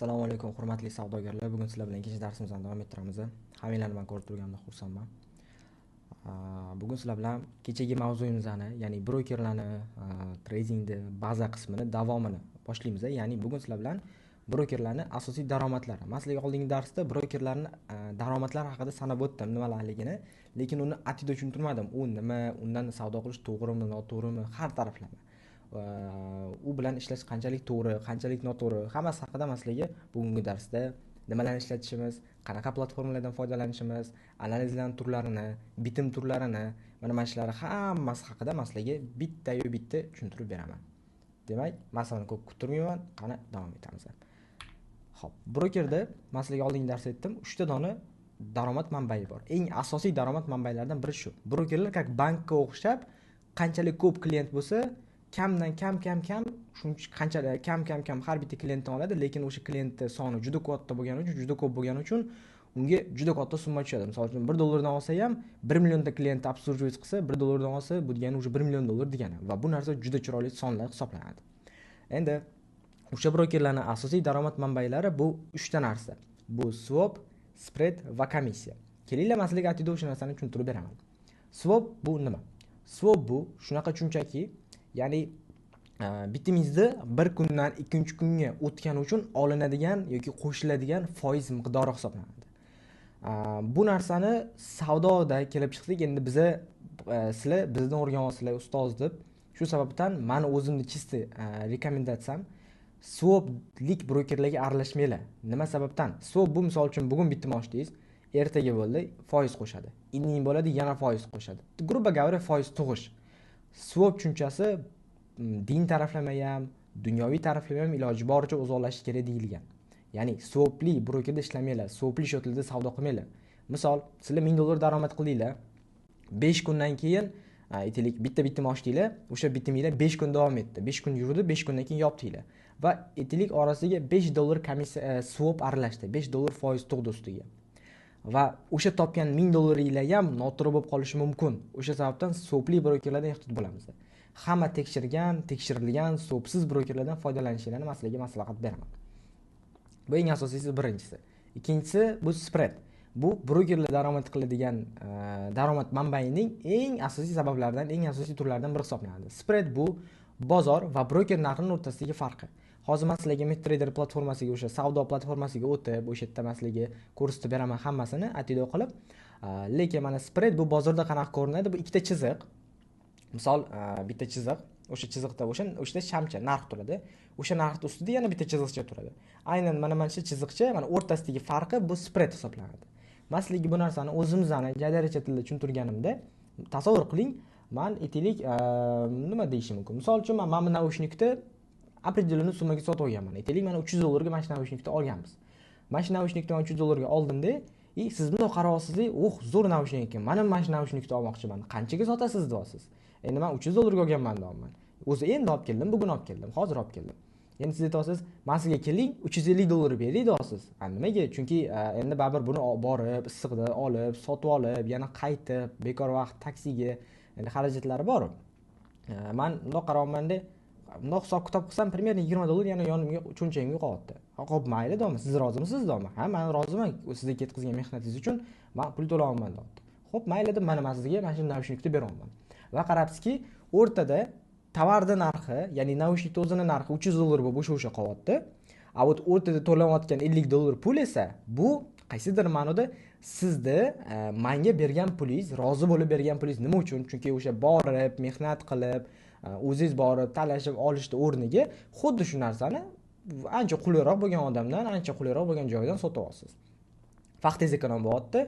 Assalomu alaykum hurmatli savdogarlar. Bugun sizlar bilan ikkinchi darsimizni davom ettiramiz. Hammanglarni men ko'rib turganimdan xursandman. Bugun sizlar bilan kechagi mavzuyimizni, ya'ni brokerlarni tradingni baza qismini davomini boshlaymiz. Ya'ni bugun sizlar bilan brokerlarning asosiy daromadlari. Masalan, oldingi darsda brokerlarning daromadlari haqida sanab o'tdim, nimalarligini, lekin uni atida tushuntirmadim. U nima, undan savdo qilish to'g'rimi, noto'g'rimi, har taraflama. U bilan ishlash qanchalik to'g'ri, qanchalik noto'g'ri, hammasi haqida sizlarga bugungi darsda nimalarni ishlatishimiz, qanaqa platformalardan foydalanishimiz, analizlarning turlarini, bitim turlarini, mana shular hammasi haqida sizlarga bitta tushuntirib beraman. Demak, masalani ko'p kuttirmayman, qani davom etamiz. Xo'p, brokerda sizlarga oldingi darsda aytdim, 3 ta dona daromad manbai bor. Eng asosiy daromad manbailaridan biri shu. Brokerlar как bankka o'xshab, qanchalik ko'p klient bo'lsa, kamdan kam shuncha qanchalik kam har bitta klientdan oladi, lekin o'sha klientning soni juda katta bo'lgani uchun, juda ko'p bo'lgani uchun unga juda katta summa tushadi. Misol uchun $1 dan olsa ham 1 millionta klient obslužивать qilsa, $1 dan olsa, bu degani o'sha $1 million degani va bu narsa juda chiroyli sonlar hisoblanadi. Endi o'sha brokerlarning asosiy daromad manbailari bu 3 ta narsa. Bu swap, spread va komissiya. Kelinglar maslaga atida o'sha narsani tushuntirib beraman. Swap bu nima? Swap bu shunaqa tushunchaki, ya'ni bitimizda bir kundan ikkinchi kunga o'tgani uchun olinadigan yoki qo'shiladigan foiz miqdori hisoblanadi. Bu narsani savdoda kelib chiqsak, endi sizlar bizdan o'rgan olsizlar ustoz deb, shu sababdan men o'zimni chisti rekomendatsiyam swaplik brokerlarga aralashmanglar. Nima sababdan? Swap bu misol uchun bugun bitim ochdingiz, ertaga bo'ldi foiz qo'shadi. Indin bo'ladi yana foiz qo'shadi. Грубо говоря, foiz tug'ish. Swap tushunchasi din taraflama ham, dunyoviy taraflama ham iloji boricha uzoqlashish kerak deyilgan. Ya'ni swapli brokerda ishlamanglar, swapli shaklda savdo qilmanglar. Misol, sizlar $1000 daromad qildinglar. 5 kundan keyin aytaylik bitta bitim ochdinglar, o'sha bitiminglar 5 kun davom etdi. 5 kun yurdi, 5 kundan keyin yopdinglar. Va aytaylik orasiga $5 komissiya swap aralashdi. $5 foiz tug'di ustiga. Va o'sha topgan $1000 ham noto'g'ri bo'lib qolishi mumkin. O'sha sababdan swapli brokerlardan ehtiyot bo'lamiz. Hamma tekshirilgan swapsiz brokerlardan foydalanishingizni sizlarga maslahat beraman. Bu eng asosiysi birinchisi. Ikkinchisi bu spread. Bu brokerlar daromad qiladigan daromad manbaining eng asosiy sabablaridan, eng asosiy turlaridan biri hisoblanadi. Spread bu bozor va broker narxining o'rtasidagi farqi. Hozir men sizlarga MetaTrader platformasiga, o'sha savdo platformasiga o'tib, o'sha yerda men sizlarga ko'rsatib beraman hammasini atida qilib. Lekin mana spread bu bozorda qanaqa ko'rinadi? Bu ikkita chiziq. Misol, bitta chiziq, o'sha chiziqda o'shda shamcha narx turadi. O'sha narxning ustida yana bitta chiziqcha turadi. Aynan mana shu chiziqcha, mana o'rtasidagi farqi bu spread hisoblanadi. Men sizlarga bu narsani o'zimizning jadaricha tilda tushuntirganimda, tasavvur qiling, men aytaylik, nima deyishim mumkin? Misol uchun men mana naushnikni определенный summaga sotib olganman. Aytaylik, mana $300 ga mana shu naushnikni olganmiz. Mana shu naushnikni $300 ga oldimda, siz bunday qarayapsiz, zo'r naushnik ekan. Men mana shu naushnikni olmoqchiman. Qanchaga sotasiz deyapsiz? Endi men $300 ga olganman deyapman. O'zi endi olib keldim, bugun olib keldim, hozir olib keldim. Endi siz aytasiz, men sizga keling, $350 beray deyapsiz. Nimaga? Chunki endi baribir buni borib, issiqda olib, sotib olib, yana qaytib, bekor vaqt taksiga, endi xarajatlari bor. Men bunday qarayapman-da, bunday hisob kitob qilsam, примерно $20 yana yonimga cho'nchagimga qolyapti. Xo'p, mayli deyman. Siz rozimisiz deyman. Ha, men roziman. Sizga ketkizgan mehnatingiz uchun men pul to'layapman deyapti. Xo'p, mayli deb mana sizga mana shu naushnikni beraman. Va qarabsizki, o'rtada tovarning narxi, ya'ni naushnikning o'zining narxi $300 bo'lib o'sha qolyapti. A o'rtada to'lanayotgan $50 pul esa bu qaysidir ma'noda sizda menga bergan pulingiz, rozi bo'lib bergan pulingiz. Nima uchun? Chunki o'sha borib, mehnat qilib, o'zingiz borib talashib olishni o'rniga xuddi shu narsani ancha qulayroq bo'lgan odamdan, ancha qulayroq bo'lgan joydan sotib olasiz. Vaqtingiz ekonom bo'lyapti,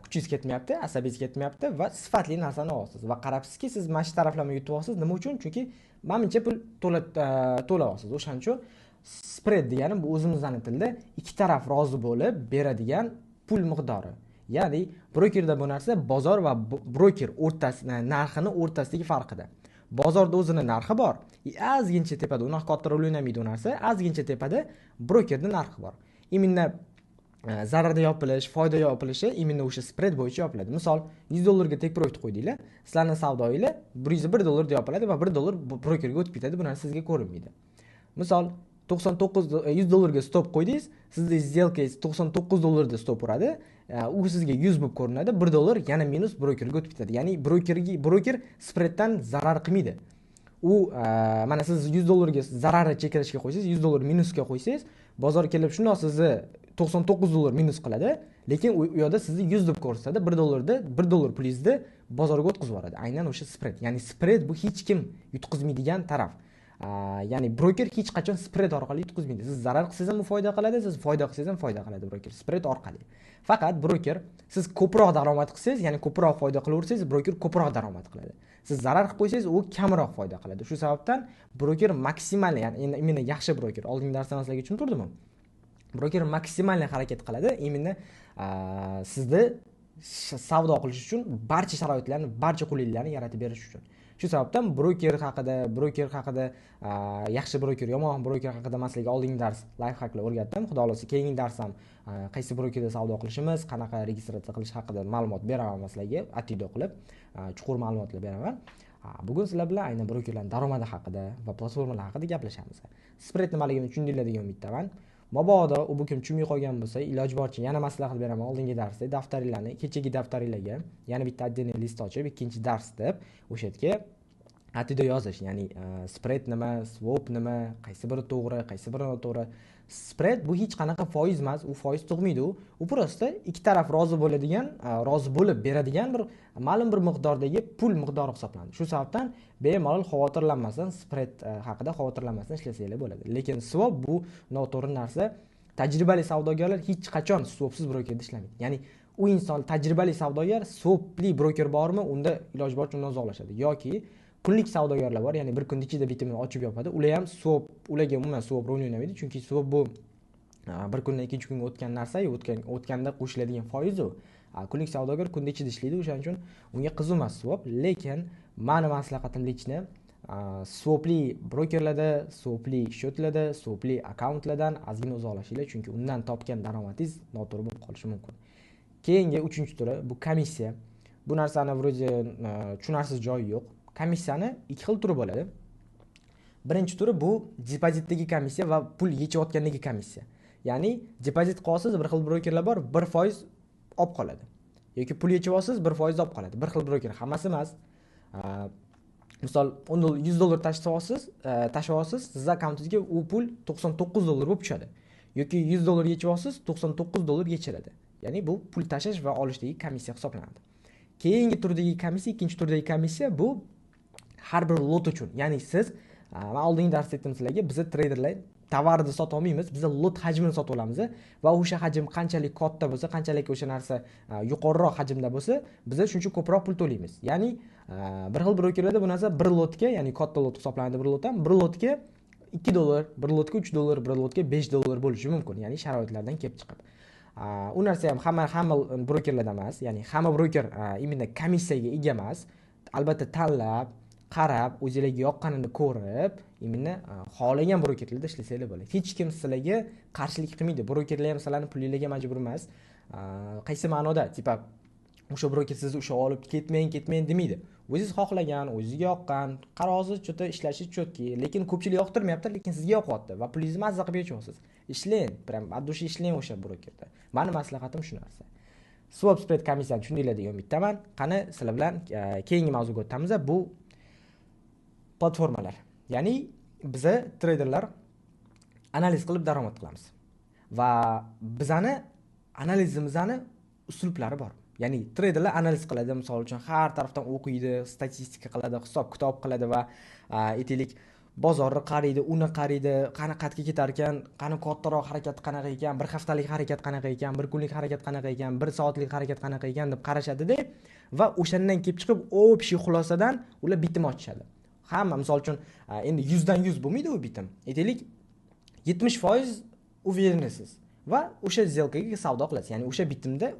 kuchingiz ketmayapti, asabingiz ketmayapti va sifatli narsani olasiz. Va qarabsizki, siz mana shu taraflarni yutib olasiz. Nima uchun? Chunki menimcha pul to'layapsiz. O'shaning uchun spread degani bu o'zimizning tilda ikki taraf rozi bo'lib beradigan pul miqdori. Ya'ni brokerda bu narsa bozor va broker o'rtasida narxini o'rtasidagi farqida. Bozorda o'zining narxi bor. Ozgincha tepada, unaqa katta rol o'ynamaydi u narsa. Ozgincha tepada brokerning narxi bor. Imенно zararda yopilish, foyda yopilishi imенно o'sha spread bo'yicha yopiladi. Misol, $100 ga tek profit qo'ydinglar, sizlarning savdoinglar $101 deb yopiladi va $1 brokerga o'tib ketadi. Bu narsa sizga ko'rinmaydi. Misol, 100 dollarga stop qo'ydingiz, sizning сделканgiz $99 stop uradi. U sizga 100 bo'lib ko'rinadi. $1 yana minus brokerga o'tib ketadi. Ya'ni broker spreaddan zarar qilmaydi. U mana siz $100 zararni chekirishga qo'ysangiz, $100 minusga qo'ysangiz, bozor kelib shundoq sizni $99 minus qiladi, lekin u yoqda sizni 100 deb ko'rsatadi. $1 pulingizni bozorga o'tkazib yuboradi. Aynan o'sha spread. Ya'ni spread bu hech kim yutqizmaydigan taraf. Ya'ni broker hech qachon spread orqali yutqizmaydi. Siz zarar qilsangiz ham foyda qiladi, siz foyda qilsangiz ham foyda qiladi broker spread orqali. Faqat broker siz ko'proq daromad qilsangiz, ya'ni ko'proq foyda qilaversangiz, broker ko'proq daromad qiladi. Siz zarar qilib qo'ysangiz, u kamroq foyda qiladi. Shu sababdan broker maksimal, ya'ni imенно yaxshi broker, oldingi darsda sizlarga tushuntirdim. Broker maksimal harakat qiladi, imенно sizni savdo qilish uchun barcha sharoitlarni, barcha qulayliklarni yaratib berish uchun. Shu sababdan broker haqida yaxshi broker, yomon broker haqida men sizlarga oldingi dars life hacklar o'rgatdim. Xudo xolasa keyingi dars ham qaysi brokerda savdo qilishimiz, qanaqa registratsiya qilish haqida ma'lumot beraman sizlarga, atido qilib, chuqur ma'lumotlar beraman. Bugun sizlar bilan aynan brokerlarning daromadi haqida va platformalar haqida gaplashamiz. Spread nimaligini tushundinglar degan umiddaman. Mabodo u bugun tushunmay qolgan bo'lsa, iloj boricha yana maslahat beraman. Oldingi darsda daftaringlarni, kechagi daftaringlarga yana bitta отдельный list ochib, ikkinchi dars deb o'sha yerga atido yozish. Ya'ni spread nima, swap nima, qaysi biri to'g'ri, qaysi biri noto'g'ri. Spread bu hech qanaqa foiz emas, u foiz tug'maydi. U prosta ikki taraf rozi bo'ladigan, rozi bo'lib beradigan bir ma'lum bir miqdordagi pul miqdori hisoblanadi. Shu sababdan bemalol xavotirlanmasdan, spread haqida xavotirlanmasdan ishlasanglar bo'ladi. Lekin swap bu noto'g'ri narsa. Tajribali savdogarlar hech qachon swapsiz brokerda ishlamaydi. Ya'ni u inson tajribali savdogar, swapli broker bormi, unda iloj boricha undan uzoqlashadi. Yoki kunlik savdogarlar bor, ya'ni bir kun ichida bitimini ochib yopadi. Ular ham swap, ularga umuman swap rol o'ynamaydi, chunki swap bu bir kundan ikkinchi kunga o'tgan narsa-yu, o'tganda qo'shiladigan foiz u. Kunlik savdogar kunda ichida ishlaydi, o'shaning uchun unga qiziq emas swap. Lekin meni maslahatim lechni swapli brokerlarda, swapli счетlarda, swapli akkauntlardan ozgina uzoqlashinglar, chunki undan topgan daromadingiz noto'g'ri bo'lib qolishi mumkin. Keyingi 3-turi bu komissiya. Bu narsani vro'de tushunarsiz joyi yo'q. Komissiyani ikki xil turi bo'ladi. Birinchi turi bu depozitdagi komissiya va pul yechayotgandagi komissiya. Ya'ni depozit qilasiz, bir xil brokerlar bor, 1% olib qoladi. Yoki pul yechib olasiz, 1% olib qoladi. Bir xil broker hammasi emas. Misol, $100 tashib olasiz, siz akkauntingizga u pul $99 bo'lib tushadi. Yoki $100 yechib olasiz, $99 yechiladi. Ya'ni bu pul tashish va olishdagi komissiya hisoblanadi. Keyingi turdagi komissiya, ikkinchi turdagi komissiya bu har bir lot uchun. Ya'ni siz, men oldingi darsda aytdim sizlarga, biz treyderlar tovarni sota olmaymiz, biz lot hajmini sotib olamiz va o'sha hajm qanchalik katta bo'lsa, qanchalik o'sha narsa yuqoriroq hajmda bo'lsa, biz shuncha ko'proq pul to'laymiz. Ya'ni bir xil brokerlarda bu narsa bir lotga, ya'ni katta lot hisoblanadi, bir lotdan bir lotga $2, bir lotga $3, bir lotga $5 bo'lishi mumkin. Ya'ni sharoitlardan kelib chiqib. U narsa ham hamma brokerlarda emas, ya'ni hamma broker imенно komissiyaga ega emas. Albatta tanlab, qarab, o'zingizga yoqqanini ko'rib, imенно xohlagan brokerlarda ishlasanglar bo'ladi. Hech kim sizlarga qarshilik qilmaydi. Brokerlar ham sizlarni pulingizga majbur emas. Qaysi ma'noda? Tipa o'sha broker sizni o'sha olib ketmang demaydi. O'zingiz xohlagan, o'zingizga yoqqan, qarorsiz cho'ta ishlashi cho'tki, lekin ko'pchilik yoqtirmayapti, lekin sizga yoqyapti va pulingizni mazza qilib yechyapsiz. Ishlang, prям addushi ishlang o'sha brokerda. Meni maslahatim shu narsa. Swap spread komissiyani tushundinglar degan umiddaman. Qani sizlar bilan keyingi mavzuga o'tamiz. Bu platformalar. Ya'ni biz treyderlar analiz qilib daromad qilamiz. Va bizani analizimizni uslublari bor. Ya'ni treyderlar analiz qiladi, misol uchun har tarafdan o'qiydi, statistika qiladi, hisob-kitob qiladi va aytaylik bozorni qaraydi, uni qaraydi, qani qatga ketar ekan, qani kattaroq harakat qanaqa ekan, bir haftalik harakat qanaqa ekan, bir kunlik harakat qanaqa ekan, bir soatlik harakat qanaqa ekan deb qarashadi-da va o'shandan kelib chiqib общий xulosadan ular bitim ochishadi. Hamma misol uchun endi 100 dan 100 bo'lmaydi u bitim. Aytaylik 70% uverенsiz va o'sha сделкаga savdo qilasiz. Ya'ni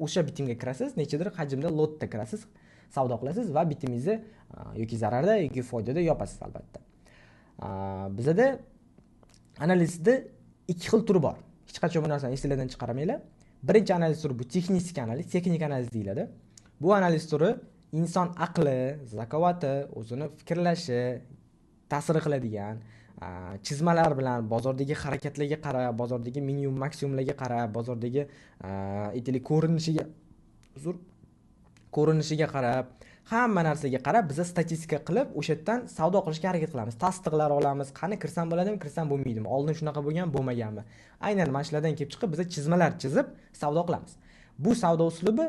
o'sha bitimga kirasiz, nechadir hajmda lotda kirasiz, savdo qilasiz va bitimingizni yoki zararda yoki foydada yopasiz albatta. Bizda analizda ikki xil turi bor. Hech qachon bu narsani esingizdan chiqarmanglar. Birinchi analiz turi bu texnik analiz deyiladi. Bu analiz turi inson aqli, zakovati, o'zini fikrlashi ta'sir qiladigan chizmalar bilan bozordagi harakatlarga qarab, bozordagi minimum maksimumlarga qarab, bozordagi aytaylik ko'rinishiga qarab, hamma narsaga qarab biz statistika qilib o'sha yerdan savdo qilishga harakat qilamiz. Tasdiqlar olamiz. Qani kirsam bo'ladimi, kirsam bo'lmaydimi? Oldin shunaqa bo'lgan, bo'lmaganmi? Aynan mana shulardan kelib chiqib biz chizmalar chizib savdo qilamiz. Bu savdo uslubi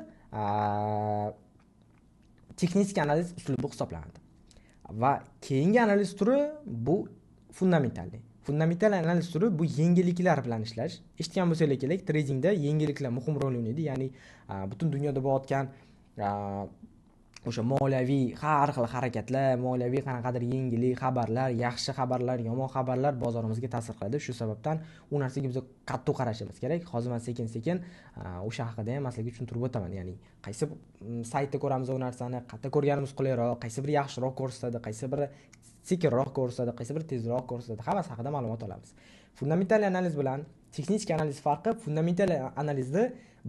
texnik analiz uslubi hisoblanadi. Va keyingi analiz turi bu fundamental analiz turi bu yengilliklar bilan ishlash. Eshitgan bo'lsangiz kerak, tradingda yengilliklar muhim rol o'ynaydi. Ya'ni butun dunyoda bo'layotgan o'sha moliyaviy har xil harakatlar, moliyaviy qanaqadir yengillik xabarlar, yaxshi xabarlar, yomon xabarlar bozorimizga ta'sir qiladi. Shu sababdan u narsaga biz qattiq qarashimiz kerak. Hozir men sekin-sekin o'sha haqida ham sizlarga tushuntirib o'taman. Ya'ni qaysi saytda ko'ramiz u narsani, qayerda ko'rganimiz qulayroq, qaysi biri yaxshiroq ko'rsatadi, qaysi biri sekinroq ko'rsatadi, qaysi biri tezroq ko'rsatadi. Hammasi haqida ma'lumot olamiz. Fundamental analiz bilan texnik analiz farqi, fundamental analizda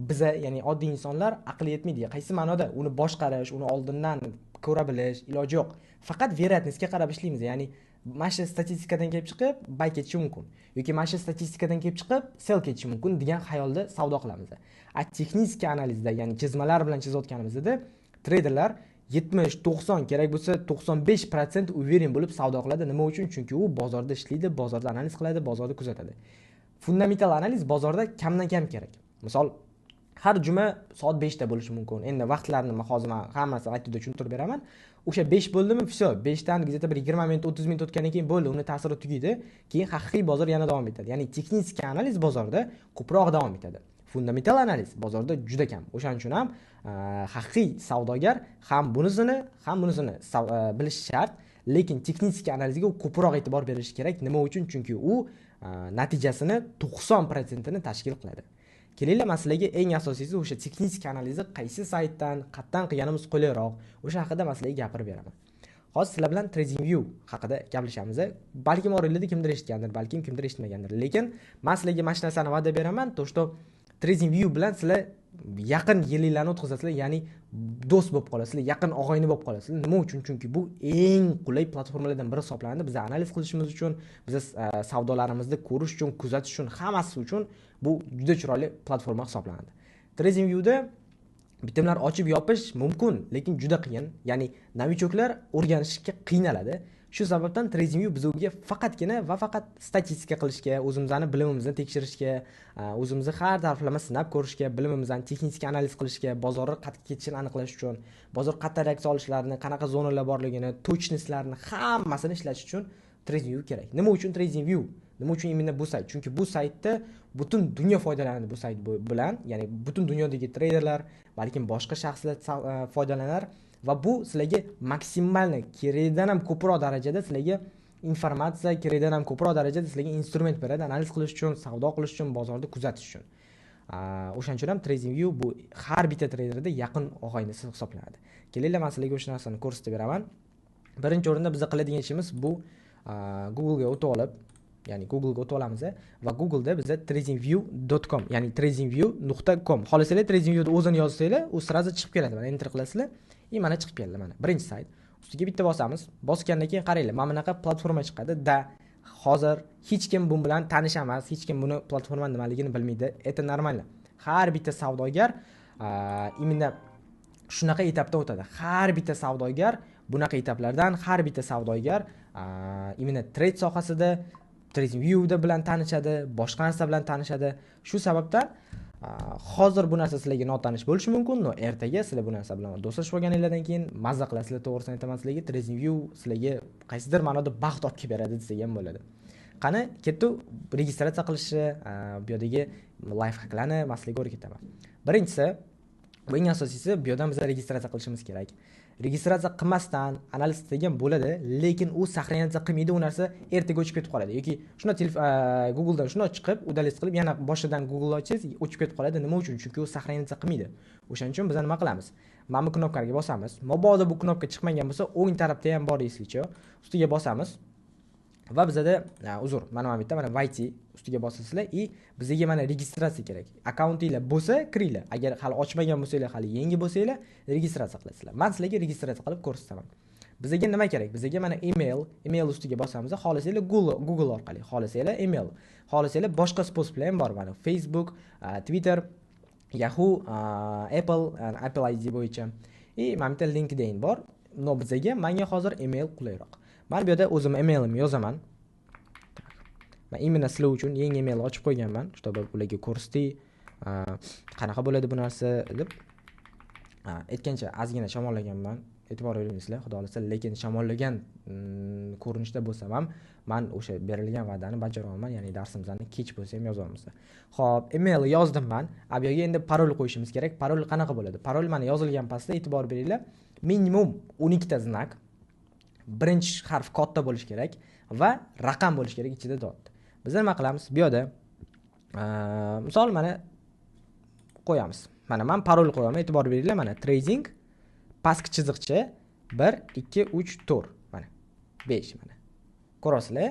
biza, ya'ni oddiy insonlar aqli yetmaydi. Qaysi ma'noda? Uni boshqarish, uni oldindan ko'ra bilish iloji yo'q. Faqat veriyatnostga qarab ishlaymiz. Ya'ni mana shu statistikadan kelib chiqib buy ketishi mumkin yoki mana shu statistikadan kelib chiqib sell ketishi mumkin degan xayolda savdo qilamiz. Texnik analizda, ya'ni chizmalar bilan chizayotganimizda treyderlar 70-90 kerak bo'lsa 95% uverin bo'lib savdo qiladi. Nima uchun? Chunki u bozorda ishlaydi, bozorda analiz qiladi, bozorda kuzatadi. Fundamental analiz bozorda kamdan kam kerak. Misol har juma soat 5 da bo'lishi mumkin. Endi vaqtlarni hozir men hammasini aytib tushuntirib beraman. O'sha 5 bo'ldimi, все, 5 dan gazeta bir 20 minut, 30 minut o'tgandan keyin bo'ldi, uni ta'siri tugaydi. Keyin haqiqiy bozor yana davom etadi. Ya'ni texnik analiz bozorda ko'proq davom etadi. Fundamental analiz bozorda juda kam. O'shaning uchun ham haqiqiy savdogar ham bunisini bilishi shart, lekin texnik analizga u ko'proq e'tibor berishi kerak. Nima uchun? Chunki u natijasini 90% ni tashkil qiladi. Kelaylik masalaga eng asosiysi o'sha texnik analizni qaysi saytdan, qatdan qilganimiz qulayroq, o'sha haqida masalaga gapirib beraman. Hozir sizlar bilan TradingView haqida gaplashamiz. Balkim oranglarda kimdir eshitgandir, balkim kimdir eshitmagandir. Lekin men sizlarga mana shu narsani va'da beraman, to что TradingView bilan sizlar yaqin yillarni o'tkazasizlar, ya'ni do'st bo'lib qolasizlar, yaqin og'ayni bo'lib qolasizlar. Nima uchun? Chunki bu eng qulay platformalardan biri hisoblanadi. Biz analiz qilishimiz uchun, biz savdolarimizni ko'rish uchun, kuzatish uchun, hammasi uchun bu juda chiroyli platforma hisoblanadi. TradingViewda bitimlar ochib yopish mumkin, lekin juda qiyin. Ya'ni novichoklar o'rganishga qiynaladi. Shu sababdan TradingView bizga faqatgina va faqat statistika qilishga, o'zimizni bilimimizni tekshirishga, o'zimizni har taraflama sinab ko'rishga, bilimimizni texnik analiz qilishga, bozorni qayerga ketishini aniqlash uchun, bozor qayerda reaksiya olishlarini, qanaqa zonalar borligini, tochnishlarini hammasini ishlash uchun TradingView kerak. Nima uchun TradingView? Nima uchun imенно bu sayt? Chunki bu saytda butun dunyo foydalanadi bu sayt bilan, ya'ni butun dunyodagi treyderlar, balkim boshqa shaxslar foydalanar. Va bu sizlarga maksimalni kerakdan ham ko'proq darajada sizlarga informatsiya, kerakdan ham ko'proq darajada sizlarga instrument beradi, analiz qilish uchun, savdo qilish uchun, bozorni kuzatish uchun. O'shaning uchun ham TradingView bu har bitta treyderda yaqin og'aynisi hisoblanadi. Kelaylik, men sizlarga o'sha narsani ko'rsatib beraman. Birinchi o'rinda biz qiladigan ishimiz bu Google ga o'tib olib, ya'ni Google ga o'tib olamiz va Google da bizda tradingview.com, ya'ni tradingview.com. Xohlasangiz TradingViewni o'zini yozsanglar, u sirazi chiqib keladi. Mana enter qilasizlar. Mana chiqib keldi mana. Birinchi sayt. Ustiga bitta bosamiz. Bosgandan keyin qaranglar, mana bunaqa platforma chiqadi. Hozir hech kim bu bilan tanish emas, hech kim buni platforma nimaligini bilmaydi. Это нормально. Har bitta savdogar imенно shunaqa etapda o'tadi. Har bitta savdogar bunaqa etaplardan, har bitta savdogar imенно trade sohasida TradingViewda bilan tanishadi, boshqa narsa bilan tanishadi. Shu sababdan hozir bu narsa sizlarga notanish bo'lishi mumkin, no ertaga sizlar bu narsa bilan do'stlashib olganingizdan keyin mazza qilasizlar. To'g'risini aytaman sizlarga, TradingView sizlarga qaysidir ma'noda baxt olib kelib beradi desak ham bo'ladi. Qani, ketdi registratsiya qilishni, bu yerdagi life hacklarni men sizlarga o'rgataman. Birinchisi, bu eng asosiysi, bu yerdan biz registratsiya qilishimiz kerak. Registratsiya qilmasdan analiz qilgan bo'ladi, lekin u saqlanadigan qilmaydi, u narsa ertaga o'chib ketib qoladi yoki shuna Google dan shuna chiqib, udalist qilib yana boshidan Google ochsangiz o'chib ketib qoladi. Nima uchun? Chunki u saqlanadigan qilmaydi. O'shaning uchun biz nima qilamiz? Mana bu knopkaga bosamiz. Mabodo bu knopka chiqmagan bo'lsa, o'ng tarafda ham bor eslicha, ustiga bosamiz. Va bizda mana bitta mana YT ustiga bosasizlar и bizga mana registratsiya kerak. Akkauntinglar bo'lsa, kiringlar. Agar hali ochmagan bo'lsanglar, hali yangi bo'lsanglar, registratsiya qilasizlar. Men sizlarga registratsiya qilib ko'rsataman. Bizga nima kerak? Bizga mana email ustiga bosamiz, xohlasanglar Google orqali, xohlasanglar email, xohlasanglar boshqa sposob bilan ham bor. Mana Facebook, Twitter, Yahoo, Apple ID bo'yicha. Mana bitta LinkedIn bor. Menga hozir email qulayroq. Men bu yerda o'zim emailimni yozaman. Men imенно sizlar uchun yangi email ochib qo'yganman, чтобы ularga ko'rsatdi, qanaqa bo'ladi bu narsa deb. Aytgancha ozgina shamollaganman. E'tibor beringizlar, xudo xolasa, lekin shamollagan ko'rinishda bo'lsam ham men o'sha berilgan va'dani bajara olaman, ya'ni darsimizni kech bo'lsa ham yozamiz. Xo'p, email yozdim men. Bu yerga endi parol qo'yishimiz kerak. Parol qanaqa bo'ladi? Parol mana yozilgan pastda e'tibor beringlar. Minimum 12 ta znak. Birinchi harf katta bo'lishi kerak va raqam bo'lishi kerak ichida dot. Biz nima qilamiz? Bu yerda misol mana qo'yamiz. Mana men parol qo'yaman, e'tibor beringlar. Mana trading pastki chiziqcha 1 2 3 4 mana 5 mana. Ko'rasizlar?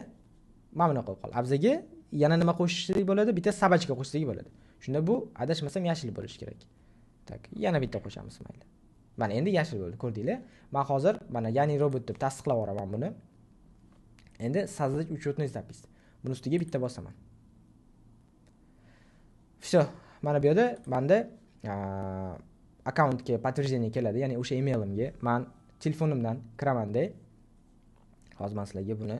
Mana buni qo'yib qol. Bizga yana nima qo'shishlik bo'ladi? Bitta sabachka qo'shishlik bo'ladi. Shunda bu adashmasam yashil bo'lishi kerak. Tak, yana bitta qo'shamiz mayli. Mana endi yashil bo'ldi, ko'rdinglar? Men hozir mana yani robot deb tasdiqlab yuboraman buni. Endi создать учетный запись. Buni ustiga bitta bosaman. Всё. Mana bu yerda menda akkauntga подтверждение keladi, ya'ni o'sha emailimga men telefonimdan kiraman-da. Hozir men sizlarga buni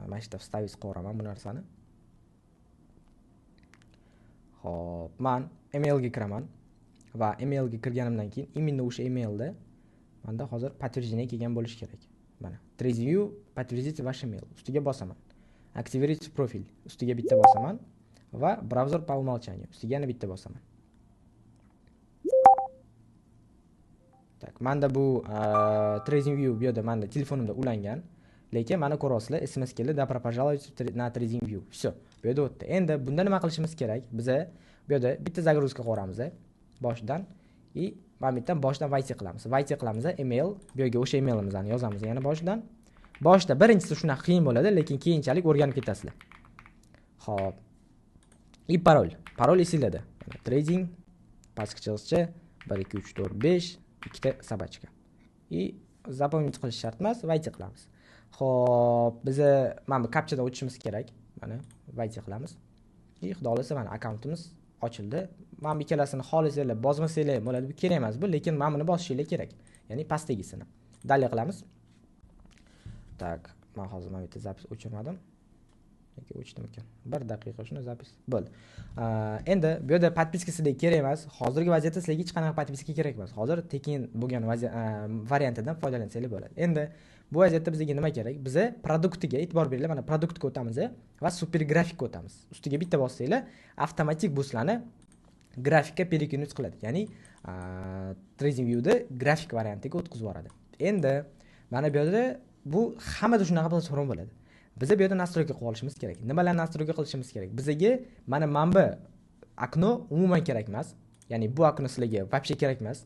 mana shu yerda вставить qilib bu narsani. Xo'p, men emailga kiraman va emailga kirganimdan keyin именно o'sha emailda menda hozir подтверждение kelgan bo'lishi kerak. Mana TradingView подтвердите ваш email ustiga bosaman. Активировать профиль ustiga bitta bosaman va bravzer по умолчанию ustiga yana bitta bosaman. Tak, menda bu TradingView bu yerda menda telefonimda ulangan, lekin mana ko'rasizlar, SMS keldi, добро пожаловать на TradingView. Всё, bu yerda o'tdi. Endi bunda nima qilishimiz kerak? Biz bu yerda bitta загрузка qilamiz boshidan mana bittadan boshidan войти qilamiz. Войти qilamiz, email, bu yerga o'sha emailimizni yozamiz yana boshidan. Boshida birinchisi shunaqa qiyin bo'ladi, lekin keyinchalik o'rganib ketasizlar. Xo'p. Parol. Parol esinglarda. Trading pastki chiziqcha 1 2 3 4 5 ikkita sabachka. Запомнить qilish shart emas, войти qilamiz. Xo'p, biz mana bu kapchadan o'tishimiz kerak. Mana войти qilamiz. Xudo xolasa mana akkauntimiz ochildi. Men ikkalasini xohlasanglar bosmasanglar bo'ladi, bu kerak emas bu, lekin men buni bosishinglar kerak. Ya'ni pastdagisini. Dalya qilamiz. Tak, men hozir mana bitta zapis o'chirmadim. Yoki o'chdim ekan. 1 daqiqa shuni zapis. Bo'ldi. Endi bu yerda podpiskasidek kerak emas. Hozirgi vaziyatda sizlarga hech qanaqa podpiska kerak emas. Hozir tekin bo'lgan variantidan foydalansanglar bo'ladi. Endi bu vaziyatda bizga nima kerak? Biz produktiga e'tibor beringlar. Mana produktga o'tamiz va super grafikka o'tamiz. Ustiga bitta bossanglar, avtomatik bu sizlarni grafikka перекинуть qiladi. Ya'ni TradingView'da grafik variantiga o'tkazib yuboradi. Endi mana bu yerda bu hammada shunaqa platforma bo'ladi. Biz bu yerda настройка qilib olishimiz kerak. Nimalarni настройка qilishimiz kerak? Bizga mana bu okno umuman kerak emas. Ya'ni bu okno sizlarga вообще kerak emas.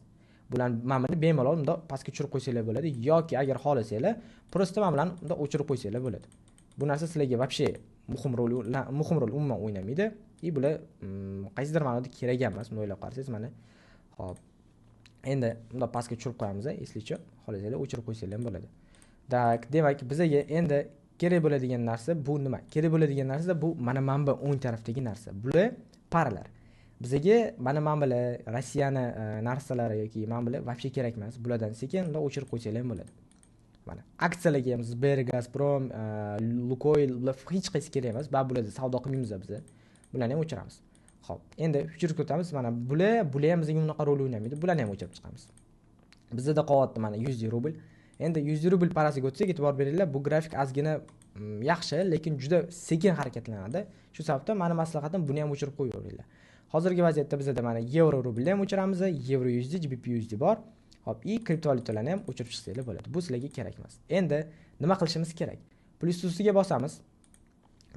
Bularni mana buni bemalol unda pastga tushirib qo'ysanglar bo'ladi yoki agar xohlasanglar, просто mana bilan unda o'chirib qo'ysanglar bo'ladi. Bu narsa sizlarga вообще muhim rol umuman o'ynamaydi. Bular qaysidir ma'noda kerak emas, buni o'ylab qarasangiz mana. Xo'p. Endi unda pastga tushirib qo'yamiz, eslicha, xohlasanglar o'chirib qo'ysanglar ham bo'ladi. Demak, bizga endi kerak bo'ladigan narsa bu nima? Kerak bo'ladigan narsa bu mana bu o'ng tarafdagi narsa. Bular paralar. Bizga mana bular Rossiyani narsalari yoki mana bular вообще kerak emas. Bulardan sekin unda o'chirib qo'ysanglar ham bo'ladi. Mana aksiyalarga ham Sber, Gazprom, Lukoil bular hech qaysi kerak emas. Bularda savdo qilmaymiz biz. Bularni ham o'chiramiz. Xo'p, endi futurga o'tamiz. Mana bular ham bizga unaqa rol o'ynamaydi. Bularni ham o'chirib chiqamiz. Bizda qolyapti mana 100 rubl. Endi 100 rubl parasiga o'tsak, e'tibor beringlar, bu grafik ozgina yaxshi, lekin juda sekin harakatlanadi. Shu sababdan meni maslahatim buni ham o'chirib qo'yaveringlar. Hozirgi vaziyatda bizda mana yevro rublni ham o'chiramiz, yevro USD, GBP USD bor. Hop, kriptovalyutalarni ham o'chirib chiqsanglar bo'ladi. Bu sizlarga kerak emas. Endi nima qilishimiz kerak? Plus ustiga bosamiz.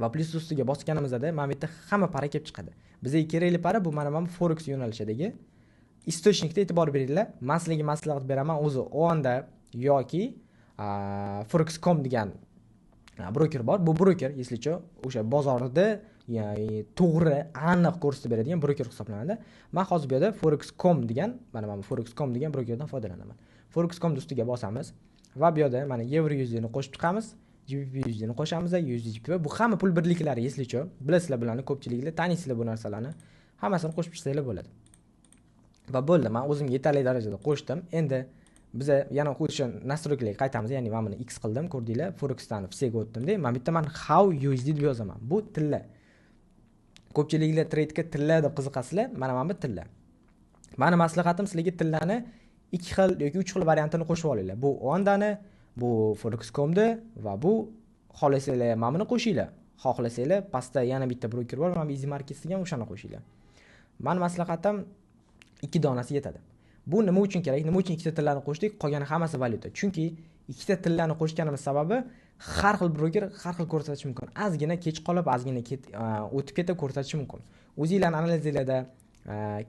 Va plus ustiga bosganimizda mana bu yerda hamma para kelib chiqadi. Bizga kerakli para bu mana bu forex yo'nalishidagi istochnikda e'tibor beringlar. Men sizlarga maslahat beraman, o'zi o'nda yoki forex.com degan broker bor. Bu broker, eslicha, o'sha bozorda to'g'ri, aniq ko'rsatib beradigan broker hisoblanadi. Men hozir bu yerda forex.com degan, mana bu forex.com degan brokerdan foydalanaman. Forex.com ustiga bosamiz va bu yerda mana yevro USD ni qo'shib chiqamiz, GBP USD ni qo'shamiz, USD GBP. Bu hamma pul birliklari, eslichi. Bilasizlar bularni, ko'pchiliklar taniysizlar bu narsalarni. Hammasini qo'shib chiqsanglar bo'ladi. Va bo'ldi, men o'zimga yetarli darajada qo'shdim. Endi biz yana o'sha nastroykalarga qaytamiz. Ya'ni men buni X qildim, ko'rdinglar. Forexdan F'ga o'tdim-da. Men bitta how USD deb yozaman. Bu tilla. Ko'pchiliklar trade'ga tilla deb qiziqasizlar. Mana bu tilla. Meni maslahatim sizlarga tillani 2 xil yoki 3 xil variantini qo'shib olinglar. Bu Ondani, bu Forex.com'ni va bu xohlasanglar mana buni qo'shinglar. Xohlasanglar pastda yana bitta broker bor, mana Easy Markets degan, o'shani qo'shinglar. Meni maslahatim 2 donasi yetadi. Bu nima uchun kerak? Nima uchun ikkita tillarni qo'shdik? Qolgani hammasi valyuta. Chunki ikkita tillarni qo'shganimiz sababi har xil broker har xil ko'rsatishi mumkin. Ozgina kech qolib, ozgina o'tib ketib ko'rsatishi mumkin. O'zingizlarning analizingizda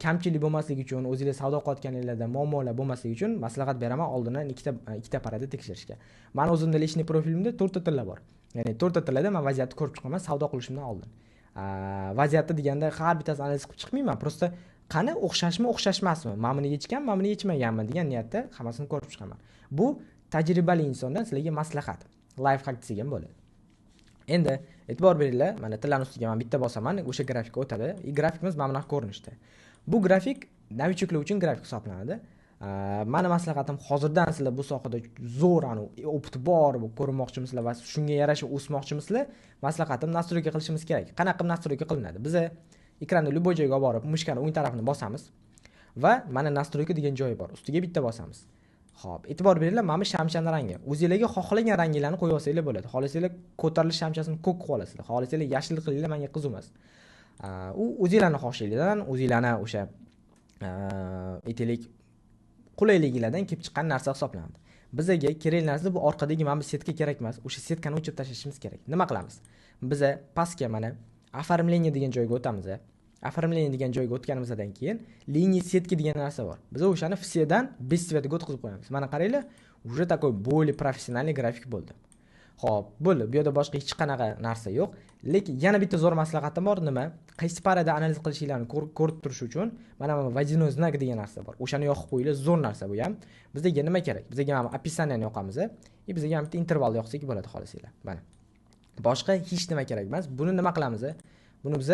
kamchilik bo'lmasligi uchun, o'zingizlar savdo qilayotganingizda muammolar bo'lmasligi uchun maslahat beraman oldindan ikkita parada tekshirishga. Men o'zimda lishniy profilimda 4 ta tilla bor. Ya'ni 4 ta tillada men vaziyatni ko'rib chiqaman savdo qilishimdan oldin. Vaziyatni deganda har bittasini analiz qilib chiqmayman. Prosta qani o'xshashmi, o'xshashmasmi? Men buni yechgan, men buni yechmaganman degan niyatda hammasini ko'rib chiqaman. Bu tajribali insondan sizlarga maslahat, life hack degan bo'ladi. Endi e'tibor beringlar, mana tillarning ustiga men bitta bosaman, o'sha grafikka o'tadi. Grafikimiz mana bunaqa ko'rinishda. Bu grafik novichoklar uchun grafik hisoblanadi. Meni maslahatim hozirdan sizlar bu sohada zo'r opti bor bo'lib ko'rinmoqchimisizlar va shunga yarasha o'smoqchimisizlar? Maslahatim nastroyka qilishimiz kerak. Qanaqa qilib nastroyka qilinadi? Biz ekranni любой joyga olib borib, mushkani o'ng tarafini bosamiz va mana nastroyka degan joyi bor. Ustiga bitta bosamiz. Xo'p, e'tibor beringlar, mana bu shamchani rangi. O'zingizlarga xohlagan ranglarni qo'yib olsanglar bo'ladi. Xohlasanglar ko'tarilish shamchasini ko'k qilib olasizlar. Xohlasanglar yashil qilinglar, menga qiziq emas. U o'zingizlarning xohishingizdan, o'zingizlarning o'sha aytaylik qulayligilardan kelib chiqqan narsa hisoblanadi. Bizga kerak narsa bu orqadagi mana bu setka kerak emas. O'sha setkani o'chirib tashlashimiz kerak. Nima qilamiz? Biz pastga mana оформление degan joyga o'tamiz. Оформление degan joyga o'tganimizdan keyin liniya setki degan narsa bor. Biz o'shani всеdan без цветga o'tkazib qo'yamiz. Mana qaranglar, уже такой более профессиональный grafik bo'ldi. Xo'p, bo'ldi. Bu yerda boshqa hech qanaqa narsa yo'q. Lekin yana bitta zo'r maslahatim bor. Nima? Qaysi parada analiz qilishinglarni ko'rib turish uchun mana bu водяной знак degan narsa bor. O'shani yoqib qo'yinglar, zo'r narsa bu ham. Bizga nima kerak? Bizga mana описаниеni yoqamiz, bizga ham bitta interval yoqsak bo'ladi, xohlasanglar. Mana. Boshqa hech nima kerak emas. Buni nima qilamiz? Buni biz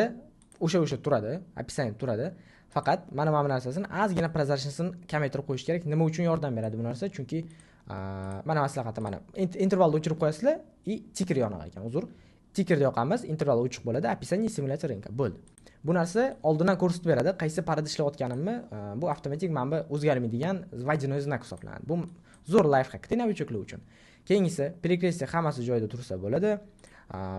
o'sha turadi, описание turadi. Faqat mana bu narsasini ozgina prozrачностini kamaytirib qo'yish kerak. Nima uchun yordam beradi bu narsa? Chunki mana maslahatim mana intervalni o'chirib qo'yasizlar и tiker yonar ekan. Uzr. Tikerni yoqamiz, interval o'chiq bo'ladi, описание simulyatsiya rынка. Bo'ldi. Bu narsa oldindan ko'rsatib beradi, qaysi parada ishlayotganimni, bu avtomatik mana bu o'zgarmaydigan водяной знак hisoblanadi. Bu zo'r life hack novichoklar uchun. Keyingisi prekressiya hammasi joyida tursa bo'ladi.